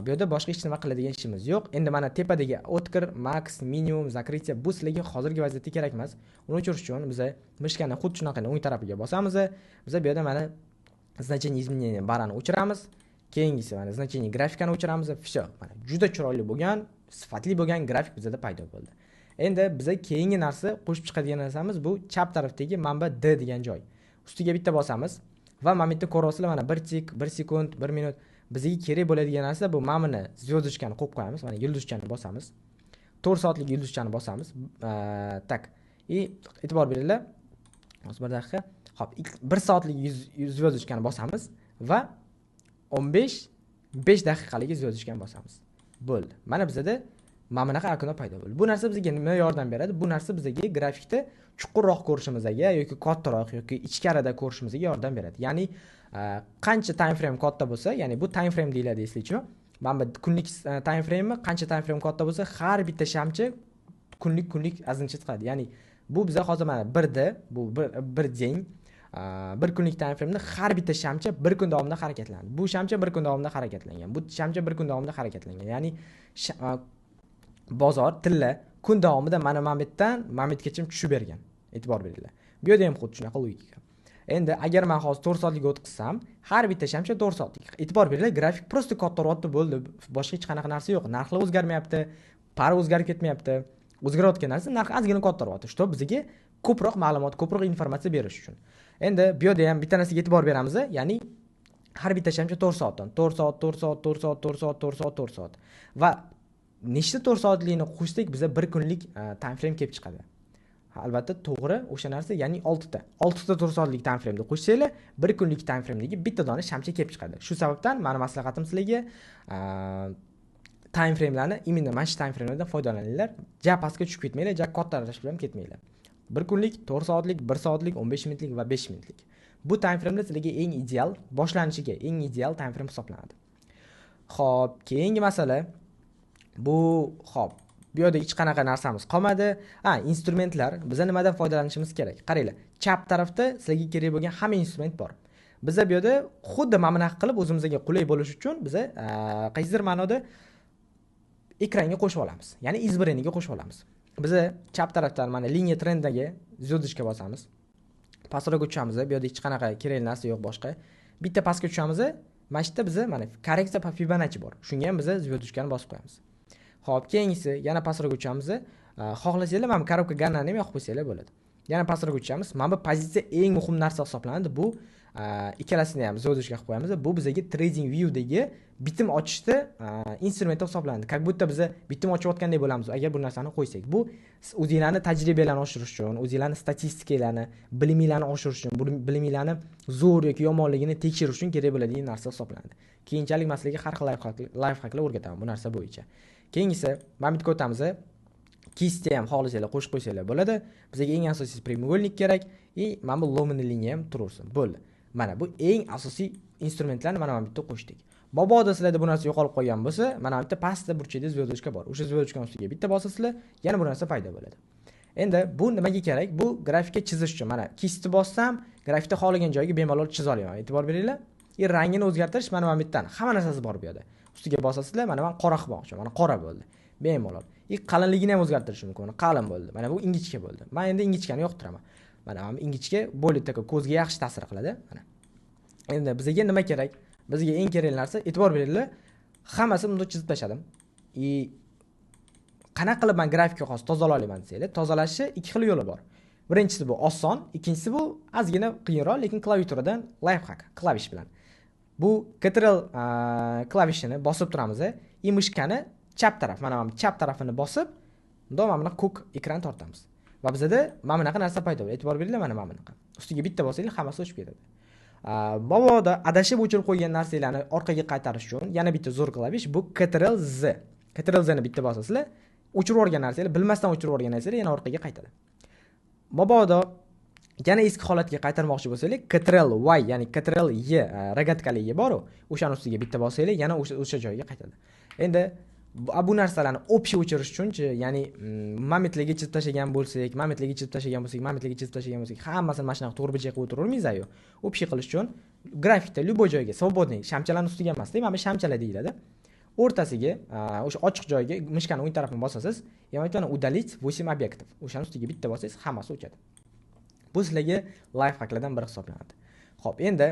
Bu yerda boshqa hech nima qiladigan ishimiz yo'q. Endi mana tepadagi o'tkir, max, minimum, zakritsiya bu sizlarga hozirgi vaziyatda kerak emas. Uni o'chirish uchun biz mishkani xuddi shunaqa o'ng tarafiga bosamiz. Biz bu yerda mana значение изменения barani o'chiramiz. Keyingisi mana значение grafikani o'chiramiz. Всё. Mana juda chiroyli bo'lgan, sifatli bo'lgan grafik bizda paydo bo'ldi. Endi biza keyingi narsa qo'shib chiqadigan narsamiz bu chap tarafdagi manba D degan joy. Ustiga bitta bosamiz va mana bitta ko'rasizlar mana 1 tik, 1 sekund, 1 minut bizga kerak bo'ladigan narsa bu mana buni zvezdochkani qo'yib qo'yamiz. Mana yulduzchani bosamiz. 4 soatlik yulduzchani bosamiz. Tak. E'tibor beringlar. Hozir bir daqiqa. Xo'p, 1 soatlik zvezdochkani bosamiz va 5 daqiqalik zvezdochkani bosamiz. Bo'ldi. Mana bizda mana bunaqa okno paydo bo'ldi. Bu narsa bizga nima yordam beradi? Bu narsa bizga grafikda chuqurroq ko'rishimizga yoki kattaroq yoki ichkarida ko'rishimizga yordam beradi. Ya'ni qancha time frame katta bo'lsa, ya'ni bu time frame deyiladi, eslichi. Mana bu kunlik time frame qancha time frame katta bo'lsa, har bitta shamchi kunlik azincha chiqadi. Ya'ni bu bizga hozir mana 1 da, bu bir deng, bir kunlik time frame da har bitta shamcha bir kun davomida harakatlanadi. Bu shamcha bir kun davomida harakatlangan. Bu shamcha bir kun davomida harakatlangan. Ya'ni bozor tilla kun davomida mana Mametdan Mametgacha tushib bergan. E'tibor beringlar. Bu yerda ham xuddi shunaqa logika. Endi agar men hozir 4 soatlik o'tkazsam, har bitta shamcha 4 soatlik. E'tibor beringlar, grafik prosta kattaroqda bo'ldi. Boshqa hech qanaqa narsa yo'q. Narxlar o'zgarmayapti, para o'zgarib ketmayapti. O'zgarayotgan narsa narx ozgina kattaroqda. Shu bizga ko'proq ma'lumot, ko'proq informatsiya berish uchun. Endi bu yerda ham bitta narsaga e'tibor beramiz, ya'ni har bitta shamcha 4 soatdan. 4 soat, 4 soat, 4 soat, 4 soat, 4 soat, 4 soat. Va nechta 4 soatlikni qo'shsak biza bir kunlik time frame kelib chiqadi. Albatta to'g'ri o'sha narsa, ya'ni 6 ta. 6 ta 4 soatlik time frame ni qo'shsanglar, 1 kunlik time frame dagi bitta dona shamcha kelib chiqadi. Shu sababdan meni maslahatim sizlarga time framelarni imенно mana shu time framelardan foydalaninglar. Ja pastga tushib ketmanglar, ja kattalashib ham ketmanglar. 1 kunlik, 4 soatlik, 1 soatlik, 15 minutlik va 5 minutlik. Bu time framelar sizlarga eng ideal, boshlanishiga eng ideal time frame hisoblanadi. Xo'p, keyingi masala bu bu yerda hech qanaqa narsamiz qolmadi. Instrumentlar. Biz nimadan foydalanishimiz kerak? Qaranglar, chap tarafda sizlarga kerak bo'lgan hamma instrument bor. Biz bu yerda xuddi mana bunaqa qilib o'zimizga qulay bo'lish uchun biz qaysidir ma'noda ekranga qo'shib olamiz. Ya'ni izbreniga qo'shib olamiz. Biz chap tarafdan mana liniya trenddagi звездочка bosamiz. Pastroq tushamiz. Bu yerda hech qanaqa kerakli narsa yo'q boshqa. Bitta pastga tushamiz. Mana shu yerda biz mana korreksiya pa Fibonacci bor. Shunga ham biz звездочкani bosib qo'yamiz. Xo'p, keyingisi yana pastroq o'tamiz. Xohlasanglar mana korobka ganani ham yoqib qo'ysanglar bo'ladi. Yana pastroq o'tamiz. Mana bu pozitsiya eng muhim narsa hisoblanadi. Bu ikkalasini ham звездочка qilib qo'yamiz. Bu bizga trading view dagi bitim ochishda instrument hisoblanadi. Как будто biz bitim ochayotgandek bo'lamiz agar bu narsani qo'ysak. Bu o'zingizlarning tajribalarni oshirish uchun, o'zingizlarning statistikalarni, biliminglarni oshirish uchun, biliminglarni zo'r yoki yomonligini tekshirish uchun kerak bo'ladigan narsa hisoblanadi. Keyinchalik masalaga har xil life-hacklar o'rgataman bu narsa bo'yicha. Keyingisi, mana bitta o'tamiz. Kistni ham xohlasanglar qo'shib qo'ysanglar bo'ladi. Bizga eng asosiysi prямоугольник kerak. Mana bu ломаный liniya ham turaversin. Bo'ldi. Mana bu eng asosiy instrumentlarni mana bu bitta qo'shdik. Mabodo sizlarda bu narsa yo'qolib qolgan bo'lsa, mana bu bitta pastda burchakda звездочка bor. O'sha звездочкаning ustiga bitta bosasizlar, yana bu narsa paydo bo'ladi. Endi bu nimaga kerak? Bu grafikka chizish uchun. Mana kistni bossam, grafikda xohlagan joyga bemalol chiza olaman. E'tibor beringlar. Rangini o'zgartirish mana bu bittan. Hamma narsasi bor bu yerda. Ustiga bosasizlar, mana men qora qilmoqchiman. Mana qora bo'ldi. Bemalol. Qalinligini ham o'zgartirish mumkin. Qalin bo'ldi. Mana bu ingichka bo'ldi. Men endi ingichkani yoqtiraman. Mana bu ingichka bo'lib taka ko'zga yaxshi ta'sir qiladi. Mana. Endi bizga nima kerak? Bizga eng kerakli narsa, e'tibor beringlar. Hammasini bunda chizib tashladim. Qanaqa qilib men grafika hozir tozalay olaman desanglar, tozalashning ikki xil yo'li bor. Birinchisi bu oson, ikkinchisi bu ozgina qiyinroq, lekin klaviaturadan life hack, klavish bilan. Bu Ctrl klavishini bosib turamiz, mishkani chap taraf, mana bu chap tarafini bosib, unda mana ko'k ekran tortamiz. Va bizda mana bunaqa narsa paydo bo'ladi. E'tibor beringlar, mana bunaqa. Ustiga bitta bosinglar, hammasi o'chib ketadi. Mabodo adashib o'chirib qo'ygan narsalarni orqaga qaytarish uchun yana bitta zo'r klavish bu Ctrl Z. Ctrl Z ni bitta bosasizlar, o'chirib yuborgan narsalar, bilmasdan o'chirib yuborgan narsalar yana orqaga qaytadi. Mabodo yana eski holatga qaytarmoqchi bo'lsangiz, Ctrl Y, ya'ni Ctrl Y rogatkali Y bor-ku, o'shaning ustiga bitta bossanglar, yana o'sha joyga qaytadi. Endi bu narsalarni общий o'chirish uchunchi, ya'ni mametlarga chizib tashlagan bo'lsak, mametlarga chizib tashlagan bo'lsak, mametlarga chizib tashlagan bo'lsak, hammasini mana shunaqa to'g'ri bijak qilib o'tiravermaysiz-ku. Общий qilish uchun grafikda любой joyga, свободный shamchalarning ustiga emas, mana bu shamchalar deyiladi. O'rtasiga, o'sha ochiq joyga mishkani o'ng tarafini bosasiz, yana удалить 8 obyektov. O'shaning ustiga bitta bossangiz, hammasi o'chadi. Bu sizlarga life hacklardan biri hisoblanadi. Xo'p, endi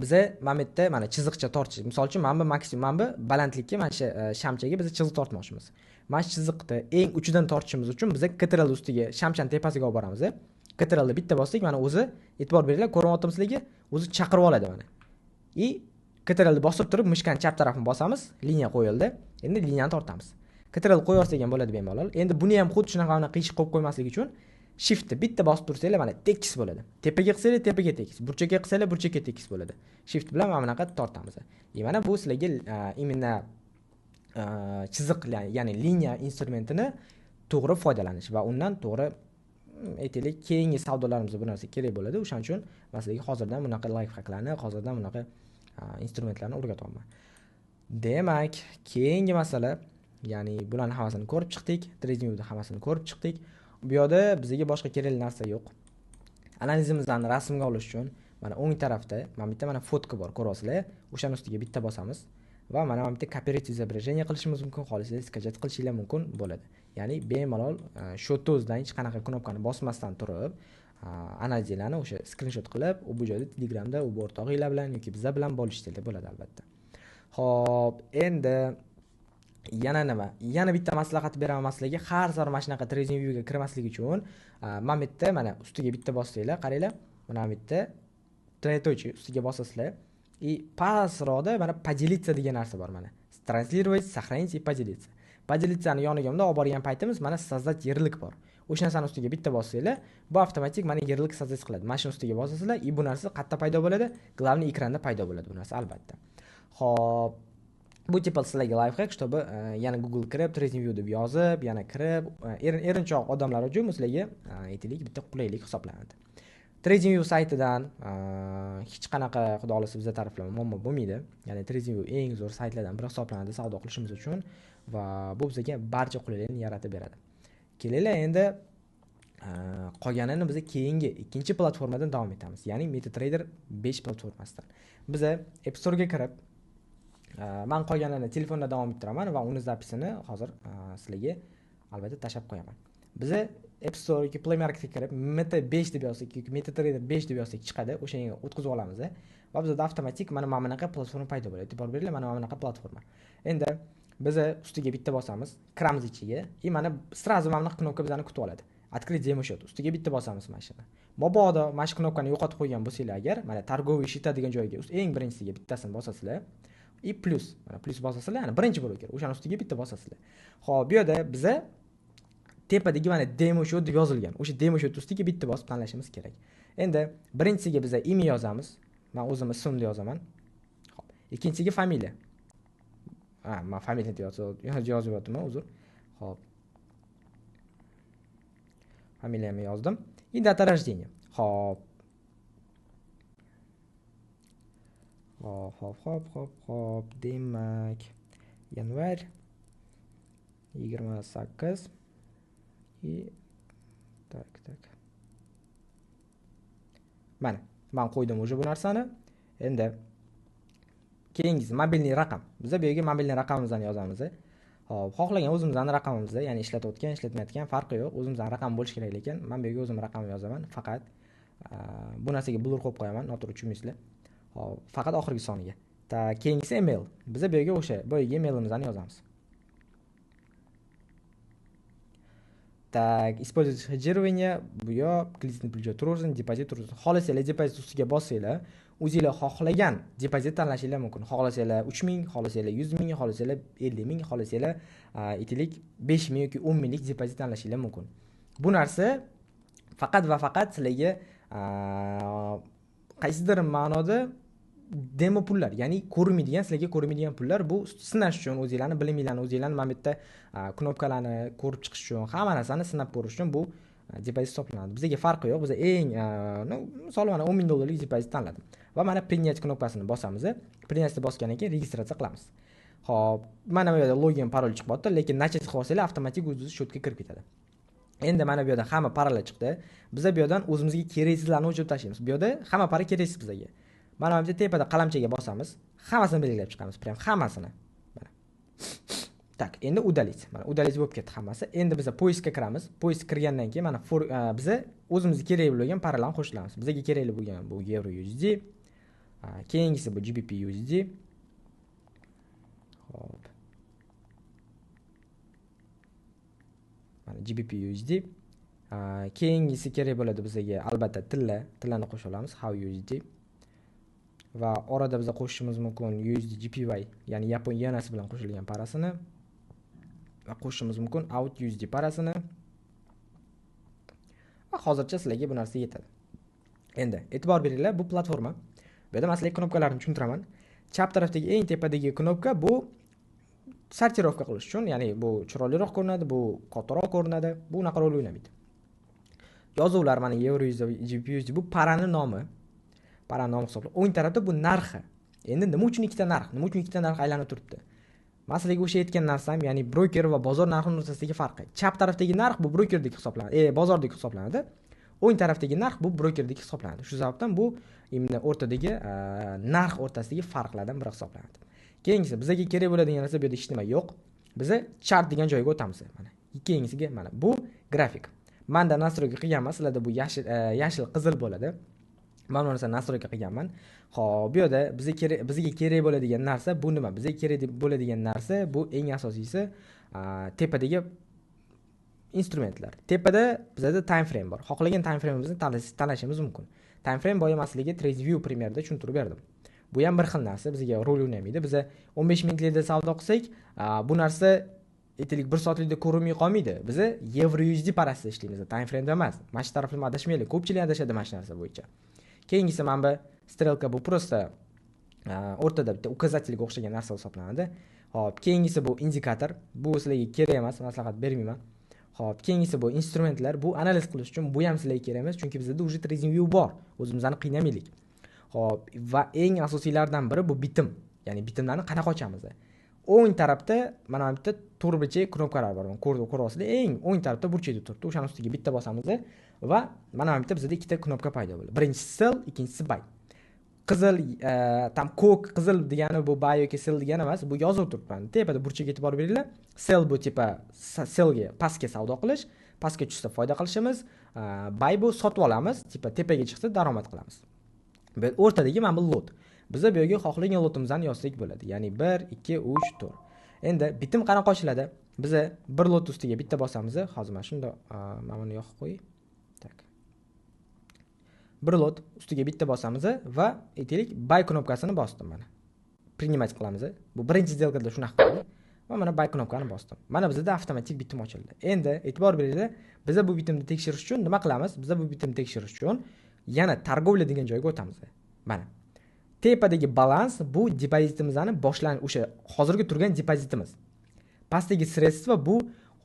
biza mana bu yerda mana chiziqcha tortish. Misol uchun mana bu maksimum, mana bu balandlikka mana shu shamchaga biz chiziq tortmoqchimiz. Mana shu chiziqni eng uchidan tortishimiz uchun biz Ctrl ustiga shamchani tepasiga olib boramiz. Ctrl bitta bosdik, mana o'zi e'tibor beringlar, ko'ryapmiz sizlarga, o'zi chaqirib oladi mana. Ctrl bosib turib mishkani chap tarafini bosamiz, liniya qo'yildi. Endi liniyani tortamiz. Ctrl qo'yarsak ham bo'ladi bemalol. Endi buni ham xuddi shunaqa qiyshiq qo'yib qo'ymaslik uchun Shiftni bitta bosib tursanglar, mana tekis bo'ladi. Tepaga qilsanglar, tepaga tekis. Burchakka qilsanglar, burchakka tekis bo'ladi. Shift bilan mana bunaqa tortamiz. Mana bu sizlarga imенно chiziq, ya'ni liniya instrumentini to'g'ri foydalanish va undan to'g'ri aytaylik, keyingi savdolarimizda bu narsa kerak bo'ladi. O'shaning uchun men sizlarga hozirdan bunaqa life hacklarni, hozirdan bunaqa instrumentlarni o'rgatyapman. Demak, keyingi masala, ya'ni bularning hammasini ko'rib chiqdik, trading viewda hammasini ko'rib chiqdik. Bu yerda bizga boshqa kerakli narsa yo'q. Analizimizni rasmga olish uchun mana o'ng tarafda mana fotka bor, ko'rasizlar. O'shaning ustiga bitta bosamiz va mana bitta copyright изображение qilishimiz mumkin, xohlasangiz skachat qilishingiz mumkin bo'ladi. Ya'ni bemalol shu tuzdan hech qanaqa knopkani bosmasdan turib, analizlarni o'sha screenshot qilib, bu joyda Telegramda u o'rtog'inglar bilan yoki bizlar bilan bo'lishinglar bo'ladi albatta. Xo'p, endi yana nima? Yana bitta maslahat beraman sizlarga. Har safar mana shunaqa trading viewga kirmaslik uchun mana bu yerda mana ustiga bitta bossanglar, qaranglar. Mana bu yerda тройной ustiga bosasizlar. Pastroqda mana поделиться degan narsa bor mana. Транслировать, сохранить и поделиться. Podelitsiyani yoniga olib borgan paytimiz mana sozdать yerlik bor. O'sha narsani ustiga bitta bossanglar, bu avtomatik mana yerlik sozdать qiladi. Mana shu ustiga bosasizlar, bu narsa qayerda paydo bo'ladi? Glavniy ekranda paydo bo'ladi bu narsa albatta. Xo'p, bu tip sizlarga lifehack, чтобы yana Google kirib, TradingView deb yozib, yana kirib, erinchoq odamlar uchun sizlarga aytaylik bitta qulaylik hisoblanadi. TradingView saytidan hech qanaqa xudo xolasa bizga taraflama muammo bo'lmaydi. Ya'ni TradingView eng zo'r saytlardan biri hisoblanadi savdo qilishimiz uchun va bu bizga barcha qulaylikni yaratib beradi. Kelinglar endi qolganini biz keyingi ikkinchi platformadan davom etamiz. Ya'ni MetaTrader 5 platformasidan. Biz App Store ga kirib, men qolganini telefonda davom ettiraman va uni zapisini hozir sizlarga albatta tashab qo'yaman. Biz App Store yoki Play Marketga kirib, Meta 5 deb yozsak yoki MetaTrader 5 deb yozsak chiqadi, o'shanga o'tkazib olamiz va bizda avtomatik mana bunaqa platforma paydo bo'ladi. E'tibor beringlar, mana bunaqa platforma. Endi biz ustiga bitta bosamiz, kiramiz ichiga. Mana sразу mana bunaqa knopka bizani kutib oladi. Открыть demo счет. Ustiga bitta bosamiz mana shuni. Mabodo mana shu knopkani yo'qotib qo'ygan bo'lsanglar agar, mana торговый счета degan joyga eng birinchisiga bittasini bosasizlar. Plus, mana plus bosasizlar, ya'ni birinchi broker. O'shaning ustiga bitta bosasizlar. Xo'p, bu yerda biza tepadagi mana demo счет deb yozilgan. O'sha demo счет ustiga bitta bosib tanlashimiz kerak. Endi birinchisiga biza imi yozamiz. Men o'zim ismimni yozaman. Xo'p, ikkinchisiga familiya. Men familiyani yozyapman, uzr. Xo'p. Familiyamni yozdim. И data рождения. Xo'p. Xo'p. Demak, yanvar 28 и tak. Mana, men qo'ydim o'sha bu narsani. Endi keyingisi mobilniy raqam. Biz bu yerga mobilniy raqamimizni yozamiz. Hop, xohlagan o'zimizning raqamimizni, ya'ni ishlatayotgan, ishlatmayotgan farqi yo'q. O'zimizning raqam bo'lishi kerak, lekin men bu yerga o'zim raqamni yozaman. Faqat bu narsaga blur qo'yib qo'yaman, noto'g'ri tushunmaysizlar. Hop, faqat oxirgi soniga. Keyingisi email. Biz bu yerga o'sha emailimizni yozamiz. Так, использовать хеджирование, bu yoq, kreditni pulga tursin, depozit tursin. Xohlasanglar depozit ustiga bossanglar, o'zingizlar xohlagan depozit tanlashingiz mumkin. Xohlasanglar 3000, xohlasanglar 100,000, xohlasanglar 50,000, xohlasanglar aytaylik 5000 yoki 10,000lik depozit tanlashingiz mumkin. Bu narsa faqat va faqat sizlarga qaysidir ma'noda demo pullar, ya'ni ko'rmaydigan, sizlarga ko'rmaydigan pullar, bu sinash uchun, o'zingizlarni biliminglarni, o'zingizlarni mana bu yerda knopkalarni ko'rib chiqish uchun, hamma narsani sinab ko'rish uchun bu depozit hisoblanadi. Bizga farqi yo'q. Biz eng misol mana $10,000 depozit tanladim va mana принять knopkasini bosamiz. Принятьni bosgandan keyin registratsiya qilamiz. Xo'p, mana bu yerda login, parol chiqyapti, lekin начать qilib olsanglar avtomatik o'zingiz счетga kirib ketadi. Endi mana bu yerda hamma paralar chiqdi. Biz bu yerdan o'zimizga keraksizlarni o'chirib tashlaymiz. Bu yerda hamma para keraksiz bizga. Mana bu tepada qalamchaga bosamiz, hammasini belgilab chiqamiz, prям hammasini. Mana. Tak, endi udalить. Mana udalить bo'lib ketdi hammasi. Endi biz poiskga kiramiz. Poisk kirgandan keyin mana biz o'zimizga kerak bo'lgan paralarni qo'shilamiz. Bizga kerakli bo'lgan bu Euro USD, keyingisi bu GBP USD. Hop. Mana GBP USD. Keyingisi kerak bo'ladi bizga albatta tillani qo'sha olamiz, How USD. Va orada biz qo'shishimiz mumkin USD JPY, ya'ni Yapon yenasi bilan qo'shilgan parasini va qo'shishimiz mumkin Out USD parasini. Va hozircha sizlarga bu narsa yetadi. Endi e'tibor beringlar, bu platforma. Bu yerda men sizlarga knopkalarni tushuntiraman. Chap tarafdagi eng tepadagi knopka bu sortirovka qilish uchun, ya'ni bu chiroyliroq ko'rinadi, bu kattaroq ko'rinadi, bu unaqa rol o'ynamaydi. Yozuvlar mana Euro USD, GBP USD bu parani nomi. Parani nomi hisoblanadi. O'ng tarafda bu narxi. Endi nima uchun ikkita narx aylanib turibdi? Men sizlarga o'sha aytgan narsam, ya'ni broker va bozor narxi o'rtasidagi farqi. Chap tarafdagi narx bu brokerdek hisoblanadi, bozordek hisoblanadi. O'ng tarafdagi narx bu brokerdek hisoblanadi. Shu sababdan bu imni o'rtadagi narx o'rtasidagi farqlardan biri hisoblanadi. Keyingisi bizga kerak bo'ladigan narsa bu yerda hech nima yo'q. Biz chart degan joyga o'tamiz. Mana keyingisiga mana bu grafik. Menda nastroyga qilganman, sizlarda bu yashil qizil bo'ladi. Men bu narsani nastroyga qilganman. Xo'p, bu yerda bizga kerak bo'ladigan narsa bu nima? Bizga kerak bo'ladigan narsa bu eng asosiysi tepadagi instrumentlar. Tepada bizda time frame bor. Xohlagan time frameimizni tanlashimiz mumkin. Time frame boya maslagiga TradingView primerda tushuntirib berdim. Bu ham bir xil narsa, bizga rol o'ynamaydi. Biz 15 minutlarda savdo qilsak, bu narsa aytaylik 1 soatlikda ko'rinmay qolmaydi. Biz Euro USD parasida ishlaymiz, time frame emas. Mana shu taraflama adashmaylik. Ko'pchilik adashadi mana shu narsa bo'yicha. Keyingisi mana bu strelka bu просто o'rtada bitta ukazatelga o'xshagan narsa hisoblanadi. Xo'p, keyingisi bu indikator. Bu sizlarga kerak emas, maslahat bermayman. Xo'p, keyingisi bu instrumentlar. Bu analiz qilish uchun bu ham sizlarga kerak emas, chunki bizda уже trading view bor. O'zimizni qiynamaylik. Xo'p, va eng asosiylardan biri bu bitim. Ya'ni bitimlarni qanaqa ochamiz? O'ng tarafda mana bu bitta turbicha knopkalar bor. Ko'ryapsizlar, eng o'ng tarafda burchakda turibdi. O'shaning ustiga bitta bosamiz va mana bu bitta bizda ikkita knopka paydo bo'ladi. Birinchisi sell, ikkinchisi buy. Qizil, tam ko'k, qizil degani bu buy yoki sell degani emas, bu yozib turibman. Tepada burchakka e'tibor beringlar. Sell bu tipa sellga, pastga savdo qilish, pastga tushsa foyda qilishimiz, buy bu sotib olamiz, tipa tepaga chiqsa daromad qilamiz. Bu o'rtadagi mana bu lot. Biza bu yerga xohlagan lotimizni yozsak bo'ladi. Ya'ni 1, 2, 3, 4. Endi bitim qanaqa ochiladi? Biza bir lot ustiga bitta bosamiz. Hozir mana shunda mana buni yoqib qo'y. Tak. Bir lot ustiga bitta bosamiz va aytaylik buy knopkasini bosdim mana. Принимать qilamiz. Bu birinchi сделкада shunaqa qildi. Va mana buy knopkani bosdim. Mana bizda avtomatik bitim ochildi. Endi e'tibor beringlar, biza bu bitimni tekshirish uchun nima qilamiz? Biza bu bitimni tekshirish uchun yana торговля degan joyga o'tamiz. Mana tepadagi balans bu depozitimizni o'sha hozirgi turgan depozitimiz. Pastdagi sredstva bu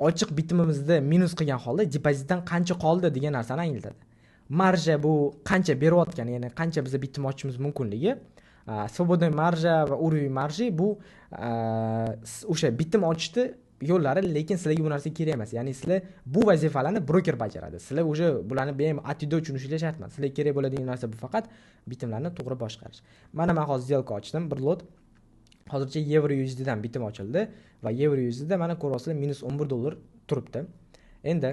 ochiq bitimimizda minus qilgan holda depozitdan qancha qoldi degan narsani anglatadi. Marja bu qancha berayotgan, ya'ni qancha biz bitim ochishimiz mumkinligi. Свободный marja va уровень marji bu o'sha bitim ochishni yo'llari, lekin sizlarga bu narsa kerak emas. Ya'ni sizlar bu vazifalarni broker bajaradi. Sizlar o'sha bularni bemalol atido uchun ishlash shart emas. Sizlarga kerak bo'ladigan narsa bu faqat bitimlarni to'g'ri boshqarish. Mana men hozir сделка ochdim, bir lot. Hozircha Euro USD dan bitim ochildi va Euro USD da mana ko'ryapsizlar -$11 turibdi. Endi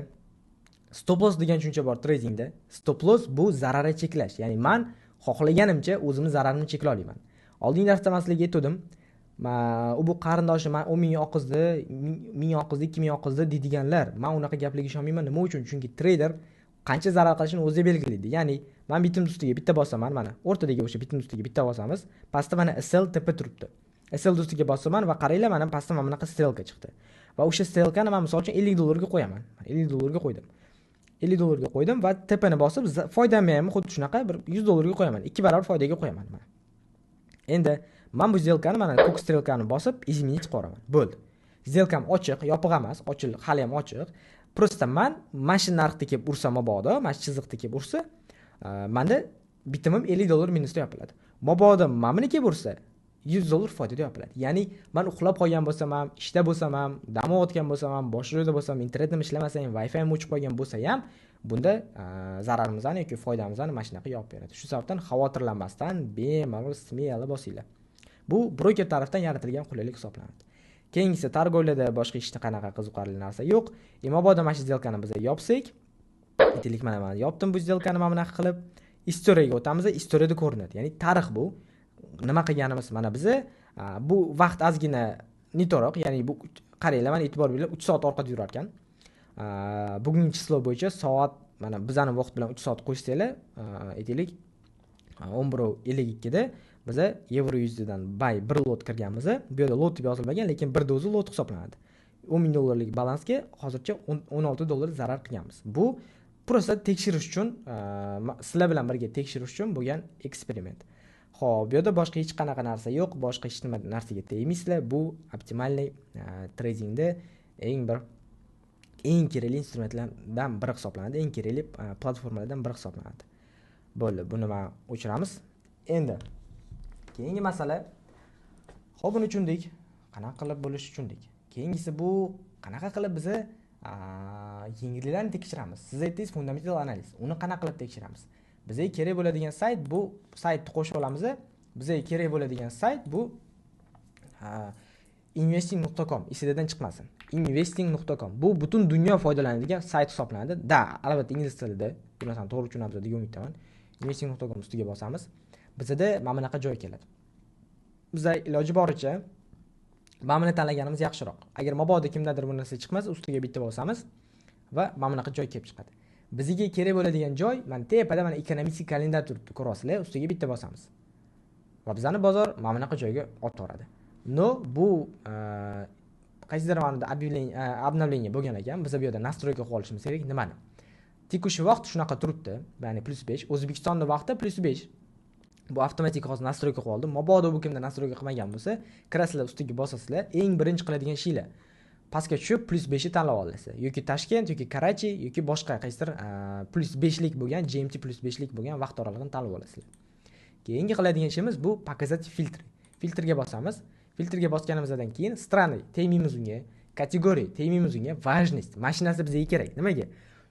stop loss degan tushuncha bor tradingda. Stop loss bu zararni cheklash. Ya'ni men xohlaganimcha o'zimni zararimni cheklay olaman. Oldingi darsda men sizlarga aytdim. Bu qarindoshim 10 ming oqizdi, 1000 oqizdi, 2000 oqizdi deydiganlar, men unaqa gaplarga ishonmayman. Nima uchun? Chunki trader qancha zarar qilishini o'zi belgilaydi. Ya'ni men bitim ustiga bitta bosaman, mana o'rtadagi o'sha bitim ustiga bitta bosamiz, pastda mana SL tepa turibdi. SL ustiga bosaman va qaranglar, mana pastda mana bunaqa strelka chiqdi. Va o'sha strelkani men misol uchun $50 ga qo'yaman. $50 ga qo'ydim. $50 ga qo'ydim va tepani bosib, foydamni ham xuddi shunaqa bir $100 ga qo'yaman. 2 barobar foydaga qo'yaman mana. Endi men bu сделкani mana ko'k strelkani bosib, izminit qo'raman. Bo'ldi. Сделкam ochiq, yopiq emas, hali ham ochiq. Просто men shu narxda kelib ursam mabodo, mana shu chiziqda kelib ursa, menda bitimim $50 minusda yopiladi. Mabodo men buni kelib ursa, $100 foydada yopiladi. Ya'ni men uxlab qolgan bo'lsam ham, ishda bo'lsam ham, dam olgan bo'lsam ham, boshqa joyda bo'lsam, internetim ishlamasa ham, Wi-Fi ham o'chib qolgan bo'lsa ham, bunda zararimizni yoki foydamizni mana shunaqa yopib beradi. Shu sababdan xavotirlanmasdan bemalol smelo bosinglar. Bu broker tarafdan yaratilgan qulaylik hisoblanadi. Keyingisi торговляda boshqa ishda qanaqa qiziqarli narsa yo'q. Mabodo mana shu сделкani biz yopsak, aytaylik mana men yopdim bu сделкani mana bunaqa qilib, historiyaga o'tamiz. Historiyada ko'rinadi. Ya'ni tarix bu nima qilganimiz mana biz bu vaqt ozgina nitoq, ya'ni bu qaranglar, mana e'tibor beringlar, 3 soat orqada yurar ekan. Bugungi chislo bo'yicha soat mana bizning vaqt bilan 3 soat qo'shsanglar, aytaylik 11:52 da biz Euro USD dan buy bir lot kirganmiz. Bu yerda lot deb yozilmagan, lekin bir dozi lot hisoblanadi. $10,000 lik balansga hozircha $16 zarar qilganmiz. Bu просто tekshirish uchun, sizlar bilan birga tekshirish uchun bo'lgan eksperiment. Xo'p, bu yerda boshqa hech qanaqa narsa yo'q, boshqa hech nima narsaga tegmaysizlar. Bu optimalniy tradingda eng kerakli instrumentlardan biri hisoblanadi, eng kerakli platformalardan biri hisoblanadi. Bo'ldi, buni men o'chiramiz. Endi keyingi masala, xo'p, buni tushundik. Qanaqa qilib bo'lish tushundik. Keyingisi bu qanaqa qilib biz yengilliklarni tekshiramiz. Siz aytdingiz fundamental analiz. Uni qanaqa qilib tekshiramiz? Bizga kerak bo'ladigan sayt bu saytni qo'shib olamiz. Bizga kerak bo'ladigan sayt bu investing.com, esidan chiqmasin. investing.com bu butun dunyo foydalanadigan sayt hisoblanadi. Albatta ingliz tilida, bu narsani to'g'ri tushunamiz degan umiddaman. investing.com ustiga bosamiz. Bizda mana bunaqa joy keladi. Bizda iloji boricha mana buni tanlaganimiz yaxshiroq. Agar mabodo kimdadir bu narsa chiqmasa, ustiga bitta bosamiz va mana bunaqa joy kelib chiqadi. Bizga kerak bo'ladigan joy mana tepada mana ekonomik kalendar turibdi, ko'rasizlar, ustiga bitta bosamiz. Va bizani bozor mana bunaqa joyga olib boradi. No, bu qaysidir ma'noda обновление bo'lgan ekan. Biz bu yerda настройка qilib olishimiz kerak. Nimani? Tekushi vaqt shunaqa turibdi. Ya'ni +5. O'zbekistonda vaqti +5. Bu avtomatik hozir настройка qilib oldim. Mabodo bu kimda настройка qilmagan bo'lsa, kirasizlar, ustiga bosasizlar, eng birinchi qiladigan ishinglar pastga tushib +5 ni tanlab olasizlar. Yoki Toshkent, yoki Karachi, yoki boshqa qaysidir +5 lik bo'lgan, GMT +5 lik bo'lgan vaqt oralig'ini tanlab olasizlar. Keyingi qiladigan ishimiz bu показатель filtr. Filtrga bosamiz. Filtrga bosganimizdan keyin strani tegmaymiz unga, kategoriya tegmaymiz unga, важность. Mashinasi bizga kerak. Nimaga?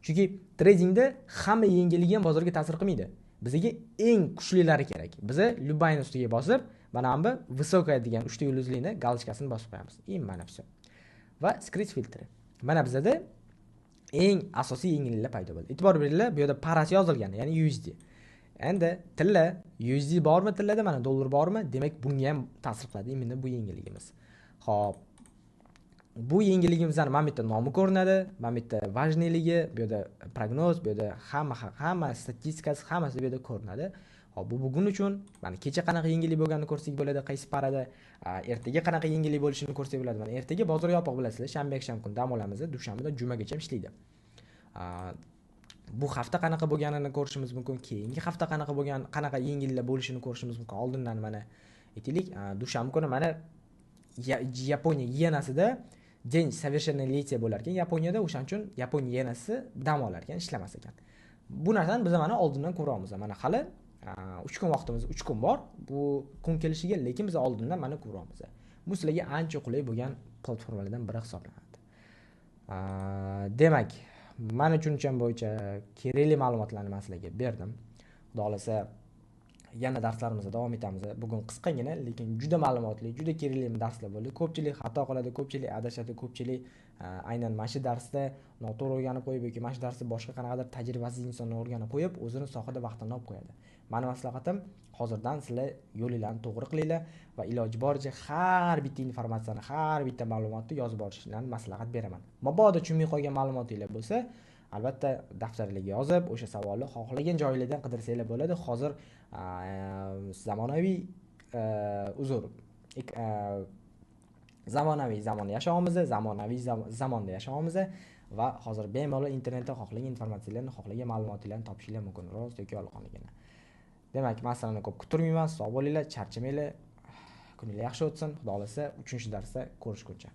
Chunki tradingda hamma yengilligi ham bozorga ta'sir qilmaydi. Bizga eng kuchlilari kerak. Biz Lubayni ustiga bosib, mana bu высокая degan 3 ta yulduzlikni galочкасini bosib qo'yamiz. Mana все. Va skrit filtri. Mana bizda eng asosiy yengilliklar paydo bo'ldi. E'tibor beringlar, bu yerda parasi yozilgan, ya'ni USD. Endi tilla USD bormi tillada, mana dollar bormi? Demak, bunga ham ta'sir qiladi endi bu yengilligimiz. Xo'p. Bu yengilligimizning mana bu yerda nomi ko'rinadi, mana bu yerda важныйлigi, bu yerda prognoz, bu yerda hamma statistikasi, hammasi bu yerda ko'rinadi. Hop, bu bugun uchun mana kecha qanaqa yengillik bo'lganini ko'rsak bo'ladi, qaysi parada, ertaga qanaqa yengillik bo'lishini ko'rsak bo'ladi. Mana ertaga bozor yopiq bilasizlar, shanba yakshanba kun dam olamiz, dushanbadan jumagacha ishlaydi. Bu hafta qanaqa bo'lganini ko'rishimiz mumkin, keyingi hafta qanaqa yengilliklar bo'lishini ko'rishimiz mumkin. Oldindan mana aytaylik, dushanba kuni mana Yaponiya yenasida dень совершеннолетия bo'lar ekan. Yaponiyada o'shaning uchun Yaponiya yenasi dam olar ekan, ishlamas ekan. Bu narsani biz mana oldindan ko'ramiz. Mana hali 3 kun vaqtimiz, 3 kun bor bu kun kelishiga, lekin biz oldindan mana ko'ramiz. Bu sizlarga ancha qulay bo'lgan platformalardan biri hisoblanadi. Demak, mana tushuncham bo'yicha kerakli ma'lumotlarni men sizlarga berdim. Xudo xolasa yana darslarimizda davom etamiz. Bugun qisqagina, lekin juda ma'lumotli, juda kerakli darslar bo'ldi. Ko'pchilik xato qiladi, ko'pchilik adashadi, ko'pchilik aynan mana shu darsda noto'g'ri o'rganib qo'yib yoki mana shu darsda boshqa qanaqadir tajribasiz insonlar o'rganib qo'yib, o'zini sohada vaqtini olib qo'yadi. Meni maslahatim, hozirdan sizlar yo'linglarni to'g'ri qilinglar va iloji boricha har bitta informatsiyani, har bitta ma'lumotni yozib olishinglarni maslahat beraman. Mabodo tushunmay qolgan ma'lumotinglar bo'lsa, albatta daftarlarga yozib, o'sha savolni xohlagan joylardan qidirsanglar bo'ladi. Hozir zamonaviy zamonaviy zamonda yashayapmiz, zamonaviy zamonda yashayapmiz va hozir bemalol internetda xohlagan informatsiyalarni, xohlagan ma'lumotlarni topishingiz mumkin, rost yoki yolg'onligini. Demak, masalani ko'p kutirmayman, sog' bo'linglar, charchamanglar. Kuningiz yaxshi o'tsin. Xudo xolasa 3-darsda ko'rishguncha.